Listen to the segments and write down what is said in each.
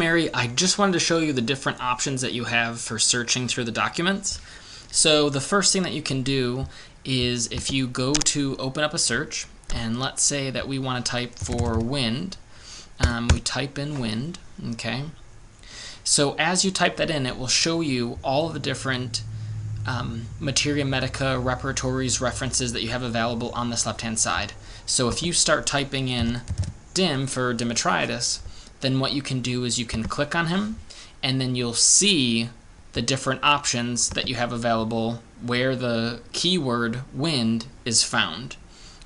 primary, I just wanted to show you the different options that you have for searching through the documents. So the first thing that you can do is if you go to open up a search, and let's say that we want to type for wind. We type in wind, okay? So as you type that in, it will show you all of the different materia medica, repertories, references that you have available on this left-hand side. So if you start typing in Dim for Dimitriadis, then what you can do is you can click on him, and then you'll see the different options that you have available where the keyword wind is found.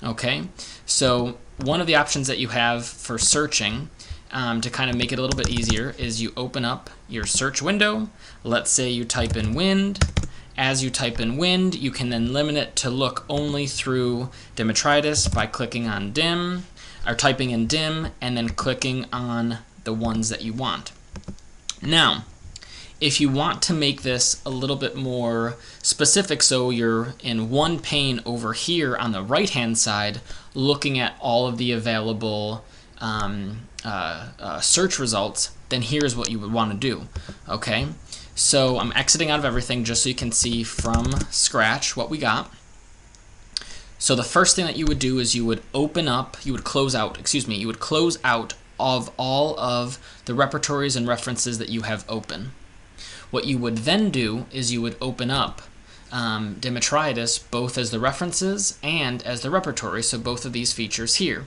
Okay, so one of the options that you have for searching to kind of make it a little bit easier is you open up your search window. Let's say you type in wind. As you type in wind, you can then limit it to look only through Dimitriadis by clicking on dim, or typing in dim, and then clicking on the ones that you want. Now, if you want to make this a little bit more specific, so you're in one pane over here on the right-hand side looking at all of the available search results, then here's what you would want to do. Okay, so I'm exiting out of everything just so you can see from scratch what we got. So the first thing that you would do is you would close out of all of the repertories and references that you have open. What you would then do is you would open up Dimitriadis both as the references and as the repertory, so both of these features here.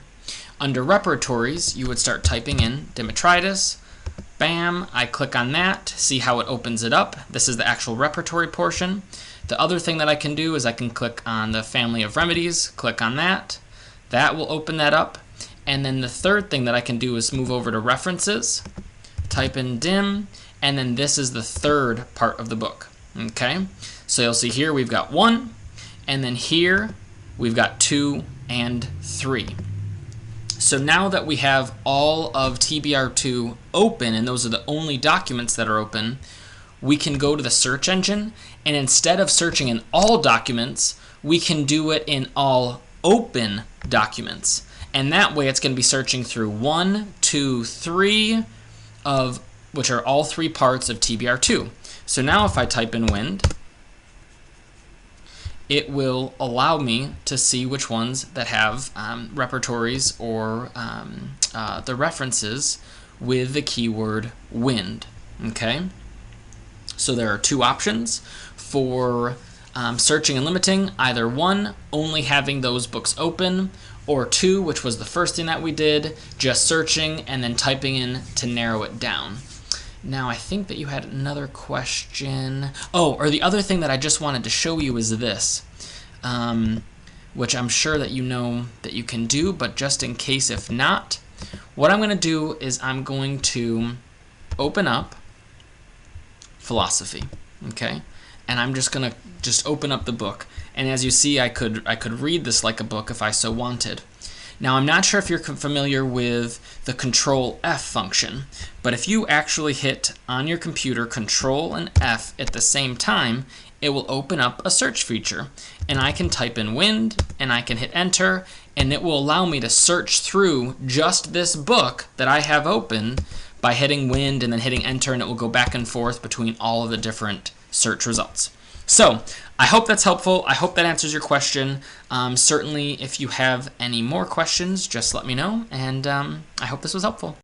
Under repertories, you would start typing in Dimitriadis. Bam, I click on that, see how it opens it up. This is the actual repertory portion. The other thing that I can do is I can click on the family of remedies, click on that. That will open that up. And then the third thing that I can do is move over to references, type in dim, and then this is the third part of the book. Okay, so you'll see here we've got 1, and then here we've got 2 and 3. So now that we have all of TBR2 open, and those are the only documents that are open, we can go to the search engine, and instead of searching in all documents, we can do it in all open documents. And that way it's going to be searching through 1, 2, 3 of which are all 3 parts of TBR2. So now if I type in wind, it will allow me to see which ones that have repertories or the references with the keyword wind. Okay, so there are 2 options for searching and limiting, either 1, only having those books open, or 2, which was the first thing that we did, just searching and then typing in to narrow it down. Now, I think that you had another question. Oh, or the other thing that I just wanted to show you is this, which I'm sure that you know that you can do, but just in case if not, what I'm going to do is I'm going to open up philosophy, okay? And I'm just going to open up the book. And as you see, I could read this like a book if I so wanted. Now, I'm not sure if you're familiar with the Control F function, but if you actually hit on your computer Control and F at the same time, it will open up a search feature. And I can type in wind, and I can hit enter, and it will allow me to search through just this book that I have open by hitting wind and then hitting enter, and it will go back and forth between all of the different search results. So I hope that's helpful. I hope that answers your question. Certainly, if you have any more questions, just let me know, and I hope this was helpful.